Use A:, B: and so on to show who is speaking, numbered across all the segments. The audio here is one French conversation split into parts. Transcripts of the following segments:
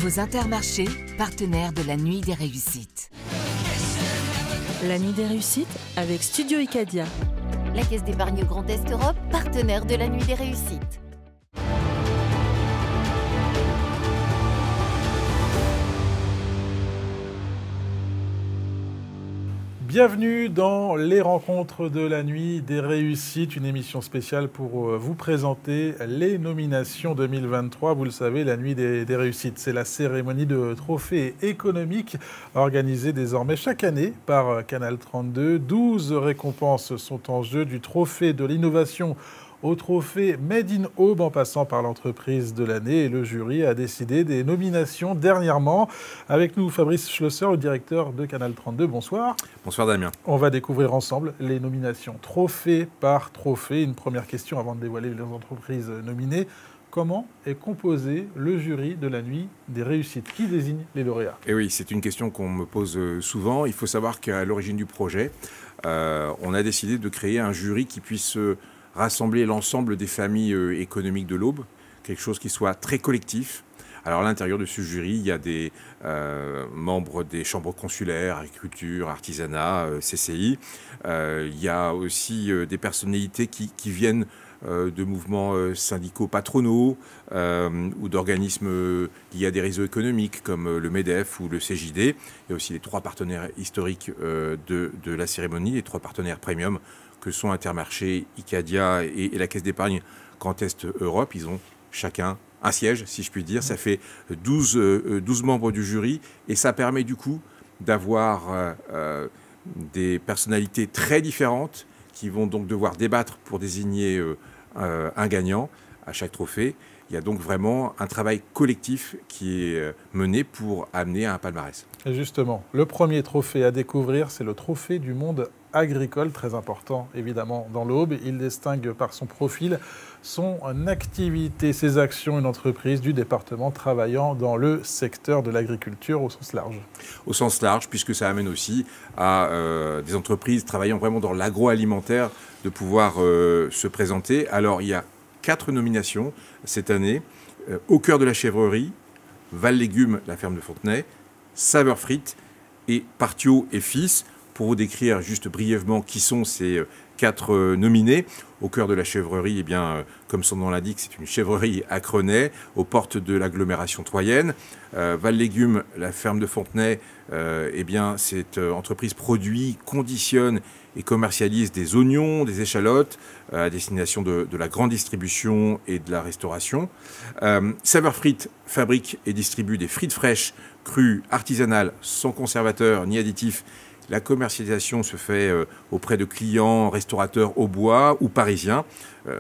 A: Vos Intermarchés, partenaires de la Nuit des Réussites.
B: La Nuit des Réussites avec Studio Icadia.
C: La Caisse d'épargne Grand Est Europe, partenaire de la Nuit des Réussites.
D: Bienvenue dans les rencontres de la Nuit des Réussites, une émission spéciale pour vous présenter les nominations 2023. Vous le savez, la Nuit des Réussites, c'est la cérémonie de trophées économiques organisée désormais chaque année par Canal 32. 12 récompenses sont en jeu, du trophée de l'innovation au trophée Made in Aube en passant par l'entreprise de l'année. Et le jury a décidé des nominations dernièrement. Avec nous, Fabrice Schlosser, le directeur de Canal 32. Bonsoir.
E: Bonsoir Damien.
D: On va découvrir ensemble les nominations trophée par trophée. Une première question avant de dévoiler les entreprises nominées. Comment est composé le jury de la Nuit des Réussites? Qui désigne les lauréats?
E: Et oui, c'est une question qu'on me pose souvent. Il faut savoir qu'à l'origine du projet, on a décidé de créer un jury qui puisse rassembler l'ensemble des familles économiques de l'Aube, quelque chose qui soit très collectif. Alors à l'intérieur de ce jury, il y a des membres des chambres consulaires, agriculture, artisanat, CCI. Il y a aussi des personnalités qui viennent de mouvements syndicaux patronaux ou d'organismes liés à des réseaux économiques comme le MEDEF ou le CJD. Il y a aussi les 3 partenaires historiques de la cérémonie, les 3 partenaires premium que sont Intermarché, Icadia et la Caisse d'épargne Grand Est Europe. Ils ont chacun un siège, si je puis dire. Ça fait 12 membres du jury et ça permet du coup d'avoir des personnalités très différentes qui vont donc devoir débattre pour désigner un gagnant à chaque trophée. Il y a donc vraiment un travail collectif qui est mené pour amener à un palmarès.
D: Et justement, le premier trophée à découvrir, c'est le trophée du monde agricole, très important évidemment dans l'Aube. Il distingue par son profil, son activité, ses actions, une entreprise du département travaillant dans le secteur de l'agriculture au sens large.
E: Au sens large, puisque ça amène aussi à des entreprises travaillant vraiment dans l'agroalimentaire de pouvoir se présenter. Alors il y a 4 nominations cette année. Au cœur de la chèvrerie, Val Légumes, la ferme de Fontenay, Saveur Frites et Partio et Fils. Pour vous décrire juste brièvement qui sont ces 4 nominés. Au cœur de la chèvrerie, eh bien, comme son nom l'indique, c'est une chèvrerie à Crenay, aux portes de l'agglomération troyenne. Val Légumes, la ferme de Fontenay, eh bien, cette entreprise produit, conditionne et commercialise des oignons, des échalotes à destination de la grande distribution et de la restauration. Saveur Frites fabrique et distribue des frites fraîches, crues, artisanales, sans conservateur ni additifs. La commercialisation se fait auprès de clients, restaurateurs au bois ou parisiens,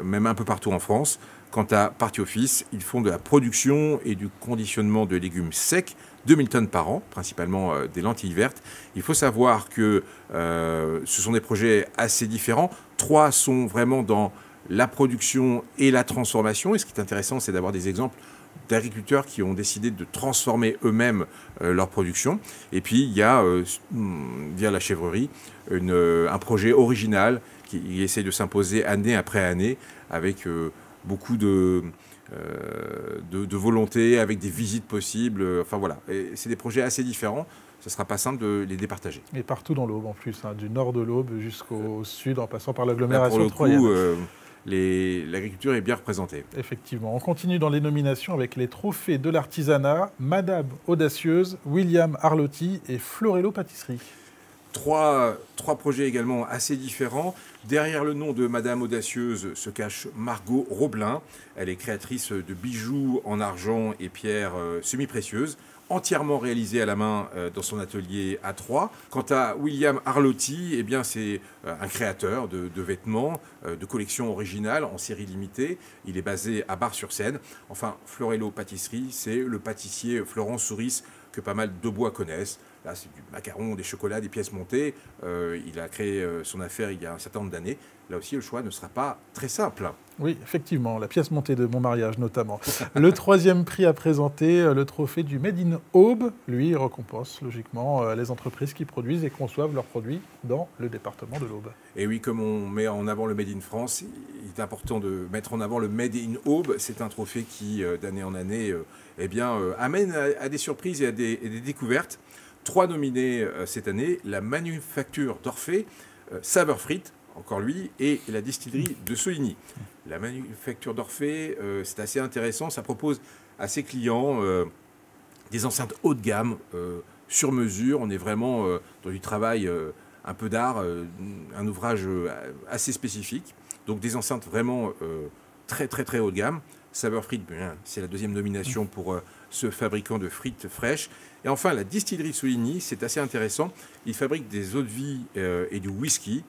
E: même un peu partout en France. Quant à Partio Fils, ils font de la production et du conditionnement de légumes secs, 2000 tonnes par an, principalement des lentilles vertes. Il faut savoir que ce sont des projets assez différents. 3 sont vraiment dans la production et la transformation. Et ce qui est intéressant, c'est d'avoir des exemples d'agriculteurs qui ont décidé de transformer eux-mêmes leur production. Et puis, il y a, via la chèvrerie, un projet original qui essaie de s'imposer année après année avec beaucoup de volonté, avec des visites possibles. Enfin, voilà. C'est des projets assez différents. Ce ne sera pas simple de les départager.
D: Et partout dans l'Aube, en plus, hein, du nord de l'Aube jusqu'au sud, en passant par l'agglomération troyenne.
E: Pour le coup, l'agriculture est bien représentée.
D: Effectivement. On continue dans les nominations avec les trophées de l'artisanat, Madame Audacieuse, William Arlotti et Florello Pâtisserie.
E: 3 projets également assez différents. Derrière le nom de Madame Audacieuse se cache Margot Roblin. Elle est créatrice de bijoux en argent et pierres semi-précieuses, entièrement réalisés à la main dans son atelier à Troyes. Quant à William Arlotti, eh bien, c'est un créateur de vêtements, de collections originales en série limitée. Il est basé à Bar-sur-Seine. Enfin, Florello Pâtisserie, c'est le pâtissier Florent Souris que pas mal d'Aubois connaissent. Là, c'est du macaron, des chocolats, des pièces montées. Il a créé son affaire il y a un certain nombre d'années. Là aussi, le choix ne sera pas très simple.
D: Oui, effectivement, la pièce montée de mon mariage notamment. Le troisième prix à présenter, le trophée du Made in Aube, lui, récompense logiquement les entreprises qui produisent et conçoivent leurs produits dans le département de l'Aube.
E: Et oui, comme on met en avant le Made in France, il est important de mettre en avant le Made in Aube. C'est un trophée qui, d'année en année, amène à des surprises et à des découvertes. 3 nominés cette année, la manufacture d'Orphée, Saveur Frites, encore lui, et la distillerie de Soligny. La manufacture d'Orphée, c'est assez intéressant. Ça propose à ses clients des enceintes haut de gamme, sur mesure. On est vraiment dans du travail, un peu d'art, un ouvrage assez spécifique. Donc des enceintes vraiment très très très haut de gamme. Saveur Frites, c'est la deuxième nomination pour ce fabricant de frites fraîches. Et enfin, la distillerie de Soligny, c'est assez intéressant. Il fabrique des eaux-de-vie et du whisky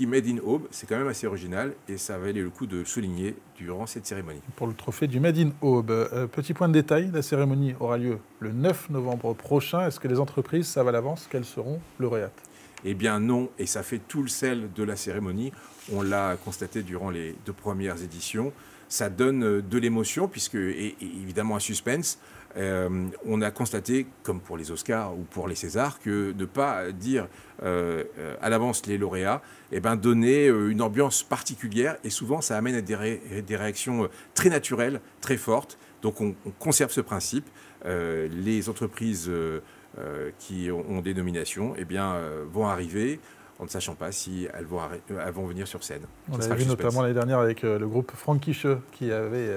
E: Made in Aube. C'est quand même assez original et ça valait le coup de souligner durant cette cérémonie.
D: Pour le trophée du Made in Aube, petit point de détail, la cérémonie aura lieu le 9 novembre prochain. Est-ce que les entreprises savent à l'avance qu'elles seront lauréates?
E: Eh bien non, et ça fait tout le sel de la cérémonie. On l'a constaté durant les 2 premières éditions. Ça donne de l'émotion, puisque, et évidemment un suspense. On a constaté, comme pour les Oscars ou pour les Césars, que ne pas dire à l'avance les lauréats, donnait une ambiance particulière, et souvent ça amène à des réactions très naturelles, très fortes. Donc on conserve ce principe. Les entreprises qui ont des nominations vont arriver en ne sachant pas si elles vont venir sur scène.
D: On l'avait vu notamment l'année dernière avec le groupe Frankiche qui avait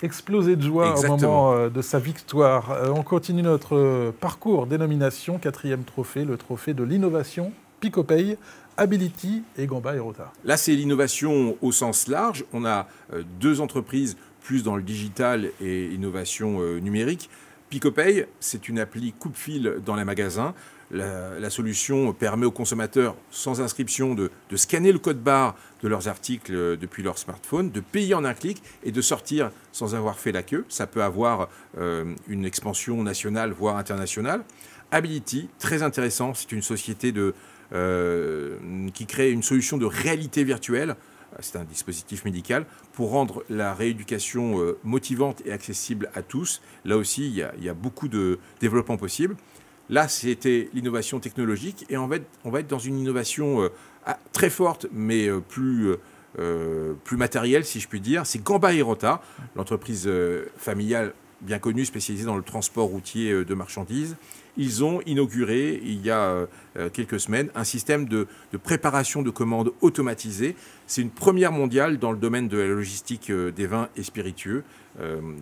D: explosé de joie
E: Exactement.
D: au moment de sa victoire. On continue notre parcours des nominations. 4e trophée, le trophée de l'innovation, Picopay, Ability et Gamba et Rota.
E: Là, c'est l'innovation au sens large. On a 2 entreprises plus dans le digital et innovation numérique. Picopay, c'est une appli coupe-fil dans les magasins. La solution permet aux consommateurs, sans inscription, de scanner le code barre de leurs articles depuis leur smartphone, de payer en un clic et de sortir sans avoir fait la queue. Ça peut avoir une expansion nationale, voire internationale. Ability, très intéressant, c'est une société qui crée une solution de réalité virtuelle. C'est un dispositif médical pour rendre la rééducation motivante et accessible à tous. Là aussi, il y a beaucoup de développement possible. Là, c'était l'innovation technologique et on va être dans une innovation très forte, mais plus matérielle, si je puis dire. C'est Gamba et Rota, l'entreprise familiale bien connue, spécialisée dans le transport routier de marchandises. Ils ont inauguré, il y a quelques semaines, un système de préparation de commandes automatisé. C'est une première mondiale dans le domaine de la logistique des vins et spiritueux.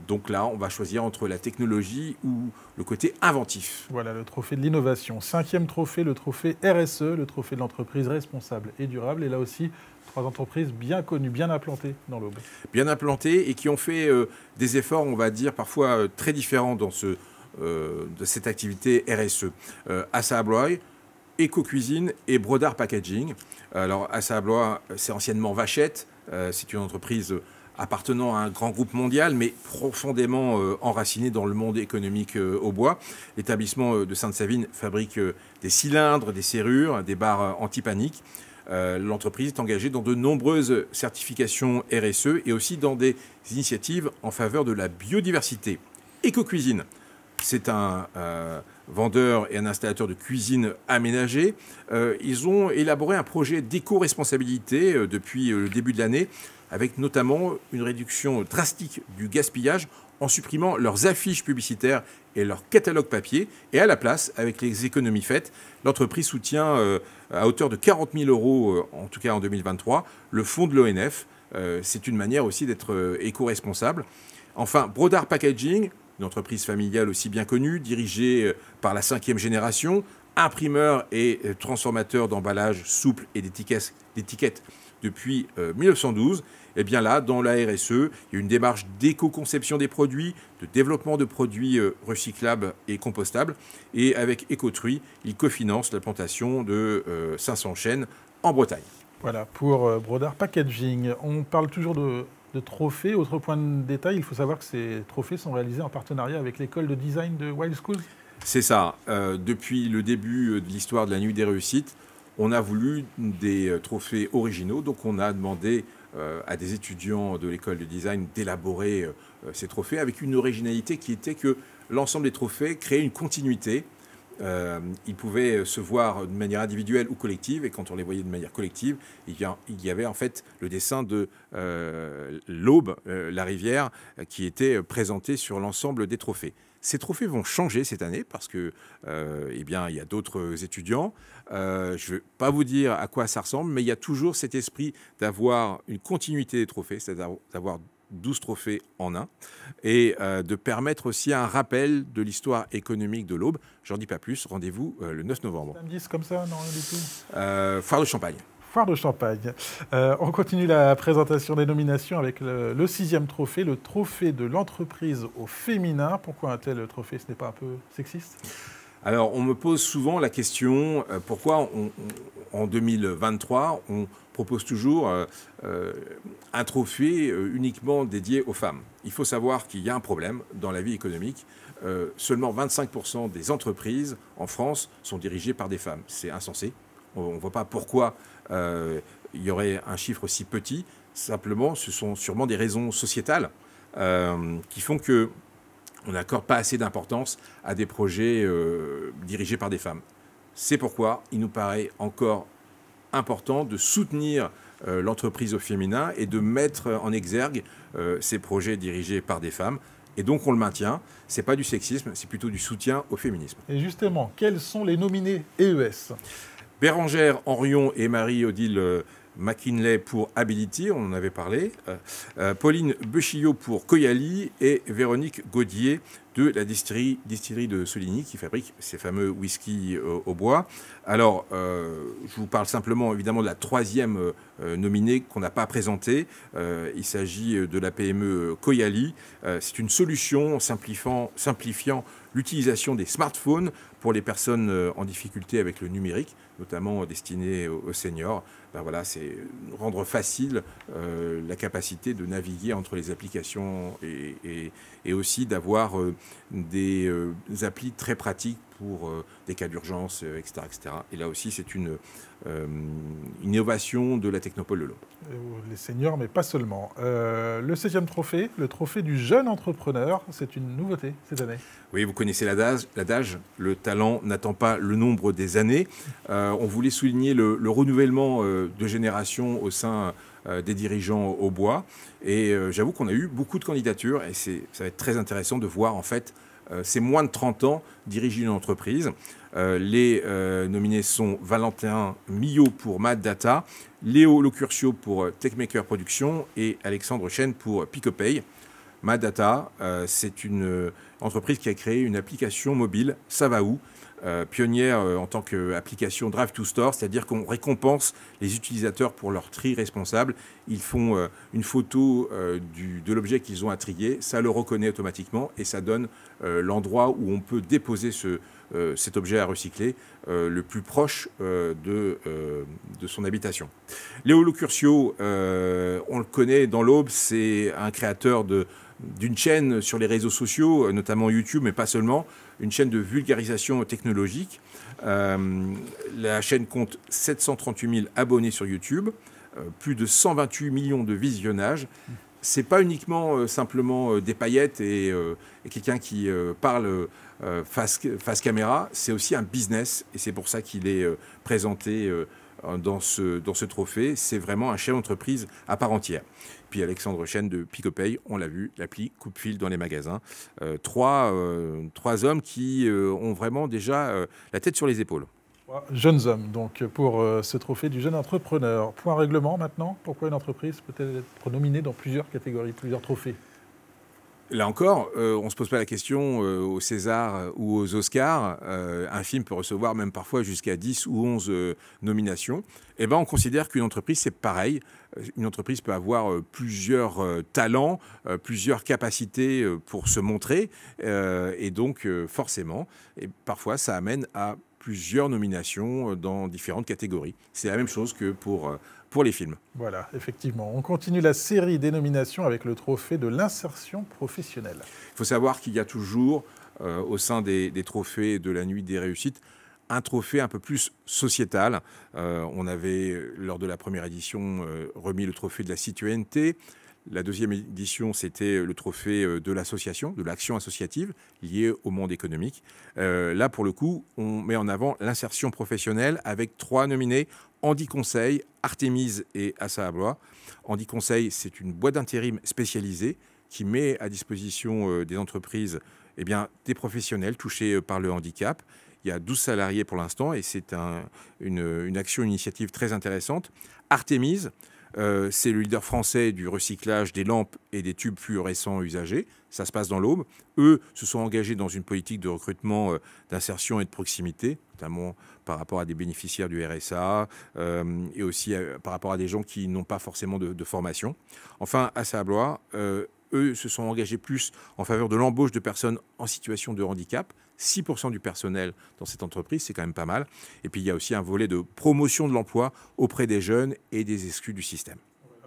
E: Donc là, on va choisir entre la technologie ou le côté inventif.
D: Voilà le trophée de l'innovation. 5e trophée, le trophée RSE, le trophée de l'entreprise responsable et durable. Et là aussi, 3 entreprises bien connues, bien implantées dans l'Aube. Bien
E: implantées et qui ont fait des efforts, on va dire, parfois très différents dans de cette activité RSE. Assa Abloy, Eco-Cuisine et Brodart Packaging. Alors, Assa Abloy, c'est anciennement Vachette. C'est une entreprise appartenant à un grand groupe mondial, mais profondément enraciné dans le monde économique au bois. L'établissement de Sainte-Savine fabrique des cylindres, des serrures, des barres anti-panique. L'entreprise est engagée dans de nombreuses certifications RSE et aussi dans des initiatives en faveur de la biodiversité. Eco-Cuisine, c'est un vendeur et un installateur de cuisine aménagée. Ils ont élaboré un projet d'éco-responsabilité depuis le début de l'année, avec notamment une réduction drastique du gaspillage en supprimant leurs affiches publicitaires et leur catalogue papier. Et à la place, avec les économies faites, l'entreprise soutient à hauteur de 40 000 €, en tout cas en 2023, le fonds de l'ONF. C'est une manière aussi d'être éco-responsable. Enfin, Brodart Packaging, une entreprise familiale aussi bien connue, dirigée par la 5e génération, imprimeur et transformateur d'emballages souples et d'étiquettes depuis 1912. Et bien là, dans la RSE, il y a une démarche d'éco-conception des produits, de développement de produits recyclables et compostables. Et avec Écotrui, il cofinance la plantation de 500 chênes en Bretagne.
D: Voilà, pour Brodart Packaging. On parle toujours de trophées. Autre point de détail, il faut savoir que ces trophées sont réalisés en partenariat avec l'école de design de Wild Schools.
E: C'est ça. Depuis le début de l'histoire de la Nuit des réussites, on a voulu des trophées originaux. Donc on a demandé à des étudiants de l'école de design d'élaborer ces trophées avec une originalité qui était que l'ensemble des trophées créait une continuité. Ils pouvaient se voir de manière individuelle ou collective, et quand on les voyait de manière collective, il y avait en fait le dessin de l'Aube, la rivière, qui était présenté sur l'ensemble des trophées. Ces trophées vont changer cette année parce que, eh bien, il y a d'autres étudiants. Je ne vais pas vous dire à quoi ça ressemble, mais il y a toujours cet esprit d'avoir une continuité des trophées, c'est-à-dire d'avoir 12 trophées en un, et de permettre aussi un rappel de l'histoire économique de l'Aube. J'en dis pas plus, rendez-vous le 9 novembre.
D: Samedi, c'est comme ça, non, du tout.
E: Foire de Champagne.
D: Foire de Champagne. On continue la présentation des nominations avec le 6e trophée, le trophée de l'entreprise au féminin. Pourquoi un tel trophée? Ce n'est pas un peu sexiste?
E: Alors, on me pose souvent la question, pourquoi en 2023, on propose toujours un trophée uniquement dédié aux femmes. Il faut savoir qu'il y a un problème dans la vie économique. Seulement 25% des entreprises en France sont dirigées par des femmes. C'est insensé. On ne voit pas pourquoi il y aurait un chiffre aussi petit. Simplement, ce sont sûrement des raisons sociétales qui font que on n'accorde pas assez d'importance à des projets dirigés par des femmes. C'est pourquoi il nous paraît encore important de soutenir l'entreprise au féminin et de mettre en exergue ces projets dirigés par des femmes. Et donc on le maintient. Ce n'est pas du sexisme, c'est plutôt du soutien au féminisme.
D: Et justement, quels sont les nominés EES?
E: Bérangère Henrion et Marie-Odile McKinley pour Ability, on en avait parlé. Pauline Bechillot pour Coyali et Véronique Gaudier de la distillerie de Soligny qui fabrique ces fameux whisky au bois. Alors, je vous parle simplement évidemment de la 3e nominée qu'on n'a pas présentée. Il s'agit de la PME Coyali. C'est une solution simplifiant l'utilisation des smartphones pour les personnes en difficulté avec le numérique, notamment destinées aux seniors. Ben voilà, c'est rendre facile la capacité de naviguer entre les applications et aussi d'avoir des applis très pratiques pour des cas d'urgence, etc., etc. Et là aussi, c'est une innovation de la Technopole de l'Aube.
D: Les seniors, mais pas seulement. Le 7e trophée, le trophée du jeune entrepreneur, c'est une nouveauté cette année.
E: Oui, vous connaissez l'adage, le talent n'attend pas le nombre des années. On voulait souligner le renouvellement de génération au sein des dirigeants au bois. Et j'avoue qu'on a eu beaucoup de candidatures et ça va être très intéressant de voir en fait ces moins de 30 ans diriger une entreprise. Les nominés sont Valentin Millot pour Mad Data, Léo Locurcio pour Techmaker Production et Alexandre Chen pour Picopay. Mad Data, c'est une entreprise qui a créé une application mobile, Ça va où, pionnière en tant qu'application Drive to Store, c'est-à-dire qu'on récompense les utilisateurs pour leur tri responsable. Ils font une photo de l'objet qu'ils ont à trier, ça le reconnaît automatiquement et ça donne l'endroit où on peut déposer cet objet à recycler le plus proche de son habitation. Léo Locurcio, on le connaît dans l'Aube, c'est un créateur d'une chaîne sur les réseaux sociaux, notamment YouTube, mais pas seulement, une chaîne de vulgarisation technologique. La chaîne compte 738 000 abonnés sur YouTube, plus de 128 millions de visionnages. C'est pas uniquement simplement des paillettes et quelqu'un qui parle face caméra, c'est aussi un business et c'est pour ça qu'il est présenté dans ce trophée. C'est vraiment un chef d'entreprise à part entière. Puis Alexandre Chen de Picopay, on l'a vu, l'appli coupe-fil dans les magasins. Trois hommes qui ont vraiment déjà la tête sur les épaules.
D: Jeunes hommes, donc, pour ce trophée du jeune entrepreneur. Point règlement maintenant, pourquoi une entreprise peut-elle être nominée dans plusieurs catégories, plusieurs trophées?
E: Là encore, on ne se pose pas la question aux Césars ou aux Oscars. Un film peut recevoir même parfois jusqu'à 10 ou 11 nominations. Eh ben, on considère qu'une entreprise, c'est pareil. Une entreprise peut avoir plusieurs talents, plusieurs capacités pour se montrer. Et donc, forcément, et parfois, ça amène à plusieurs nominations dans différentes catégories. C'est la même chose que pour les films.
D: Voilà, effectivement. On continue la série des nominations avec le trophée de l'insertion professionnelle.
E: Il faut savoir qu'il y a toujours au sein des trophées de la Nuit des réussites, un trophée un peu plus sociétal. On avait, lors de la première édition, remis le trophée de la citoyenneté. La deuxième édition, c'était le trophée de l'association, de l'action associative liée au monde économique. Là, pour le coup, on met en avant l'insertion professionnelle avec 3 nominés, Handy Conseil, Artémise et Assa Abloy. Handy Conseil, c'est une boîte d'intérim spécialisée qui met à disposition des entreprises des professionnels touchés par le handicap. Il y a 12 salariés pour l'instant et c'est une action, une initiative très intéressante. Artémise, c'est le leader français du recyclage des lampes et des tubes fluorescents usagés. Ça se passe dans l'Aube. Eux se sont engagés dans une politique de recrutement, d'insertion et de proximité, notamment par rapport à des bénéficiaires du RSA et aussi par rapport à des gens qui n'ont pas forcément de formation. Enfin, Assa Abloy, eux se sont engagés plus en faveur de l'embauche de personnes en situation de handicap. 6% du personnel dans cette entreprise, c'est quand même pas mal. Et puis, il y a aussi un volet de promotion de l'emploi auprès des jeunes et des exclus du système.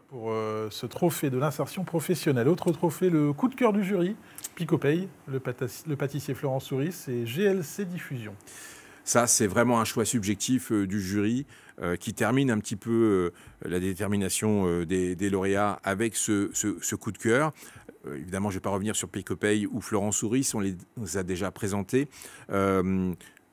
D: Pour ce trophée de l'insertion professionnelle. Autre trophée, le coup de cœur du jury, Picopay, le pâtissier Florent Souris et GLC Diffusion.
E: Ça, c'est vraiment un choix subjectif du jury qui termine un petit peu la détermination des lauréats avec ce coup de cœur. Évidemment, je ne vais pas revenir sur Picopay ou Florent Souris, on les a déjà présentés.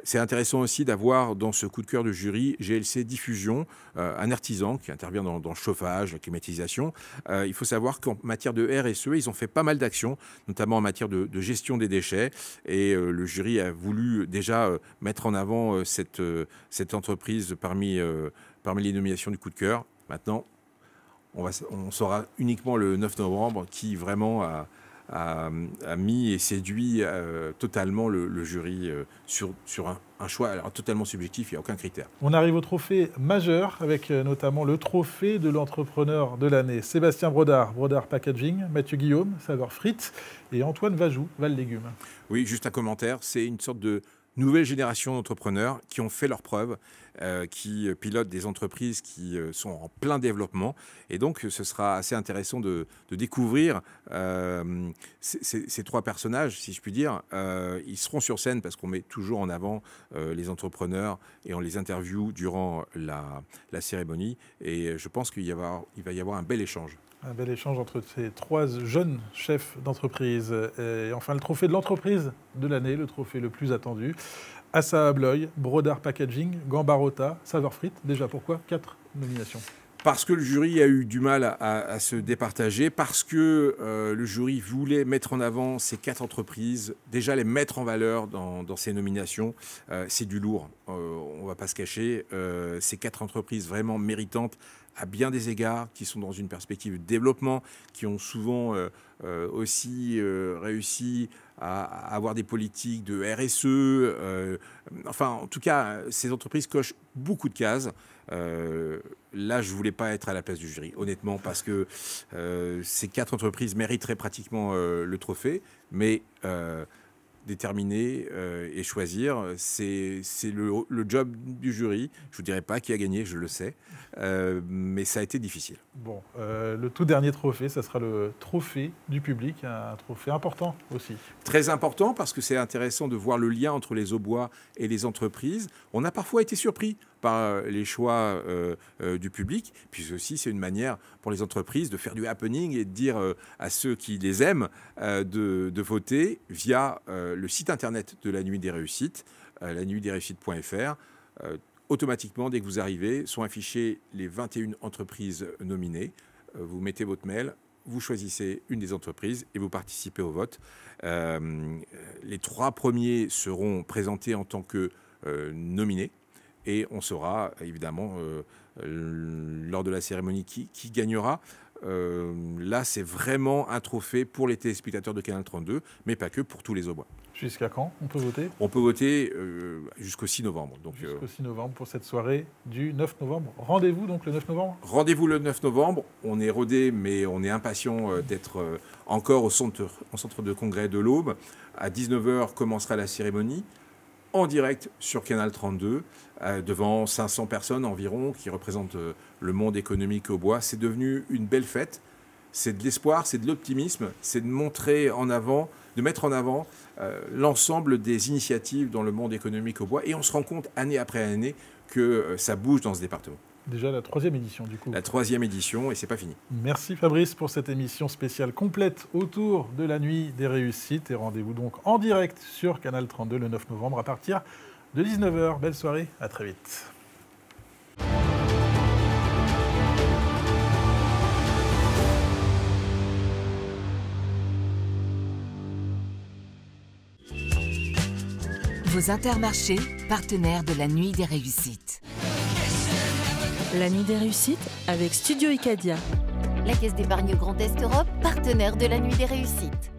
E: C'est intéressant aussi d'avoir dans ce coup de cœur de jury GLC Diffusion, un artisan qui intervient dans le chauffage, la climatisation. Il faut savoir qu'en matière de RSE, ils ont fait pas mal d'actions, notamment en matière de gestion des déchets. Et le jury a voulu déjà mettre en avant cette entreprise parmi les nominations du coup de cœur. Maintenant, on saura uniquement le 9 novembre qui vraiment a mis et séduit totalement le jury sur un choix alors, totalement subjectif, il n'y a aucun critère.
D: On arrive au trophée majeur avec notamment le trophée de l'entrepreneur de l'année. Sébastien Brodard, Brodard Packaging, Mathieu Guillaume, Saveur Frites et Antoine Vajou, Val Légumes.
E: Oui, juste un commentaire, c'est une sorte de nouvelle génération d'entrepreneurs qui ont fait leurs preuves, qui pilotent des entreprises qui sont en plein développement. Et donc, ce sera assez intéressant de découvrir ces 3 personnages, si je puis dire. Ils seront sur scène parce qu'on met toujours en avant les entrepreneurs et on les interviewe durant la cérémonie. Et je pense qu'il va y avoir un bel échange.
D: Un bel échange entre ces 3 jeunes chefs d'entreprise. Et enfin, le trophée de l'entreprise de l'année, le trophée le plus attendu. Assa Abloy, Brodard Packaging, Gambarota, Saveur Frites. Déjà, pourquoi 4 nominations?
E: Parce que le jury a eu du mal à se départager, parce que le jury voulait mettre en avant ces 4 entreprises, déjà les mettre en valeur dans ces nominations. C'est du lourd, on ne va pas se cacher. Ces 4 entreprises vraiment méritantes à bien des égards, qui sont dans une perspective de développement, qui ont souvent aussi réussi à avoir des politiques de RSE. Enfin, en tout cas, ces entreprises cochent beaucoup de cases. Là, je ne voulais pas être à la place du jury, honnêtement, parce que ces 4 entreprises mériteraient pratiquement le trophée, mais déterminer et choisir, c'est le job du jury. Je ne vous dirai pas qui a gagné, je le sais, mais ça a été difficile.
D: Bon, le tout dernier trophée, ça sera le trophée du public, un trophée important aussi. Très
E: important parce que c'est intéressant de voir le lien entre les Aubois et les entreprises. On a parfois été surpris par les choix du public, puis aussi c'est une manière pour les entreprises de faire du happening et de dire à ceux qui les aiment de voter via le site internet de la Nuit des Réussites, lanuitdesreussites.fr. Automatiquement, dès que vous arrivez, sont affichées les 21 entreprises nominées. Vous mettez votre mail, vous choisissez une des entreprises et vous participez au vote. Les 3 premiers seront présentés en tant que nominés. Et on saura évidemment lors de la cérémonie qui gagnera. Là, c'est vraiment un trophée pour les téléspectateurs de Canal 32, mais pas que, pour tous les Aubois.
D: Jusqu'à quand on peut voter?
E: On peut voter jusqu'au 6 novembre.
D: Jusqu'au 6 novembre pour cette soirée du 9 novembre. Rendez-vous donc le 9 novembre?
E: Rendez-vous le 9 novembre. On est rodé, mais on est impatient d'être encore au centre de congrès de l'Aube. À 19h commencera la cérémonie, en direct sur Canal 32, devant 500 personnes environ, qui représentent le monde économique aubois. C'est devenu une belle fête. C'est de l'espoir, c'est de l'optimisme, c'est de montrer en avant de mettre en avant l'ensemble des initiatives dans le monde économique au bois. Et on se rend compte année après année que ça bouge dans ce département.
D: Déjà la 3e édition du coup.
E: La 3e édition et c'est pas fini.
D: Merci Fabrice pour cette émission spéciale complète autour de la Nuit des Réussites. Et rendez-vous donc en direct sur Canal 32 le 9 novembre à partir de 19h. Belle soirée, à très vite.
A: Vos Intermarchés, partenaires de la Nuit des Réussites.
B: La Nuit des Réussites avec Studio Icadia.
C: La Caisse d'épargne Grand Est Europe, partenaire de la Nuit des Réussites.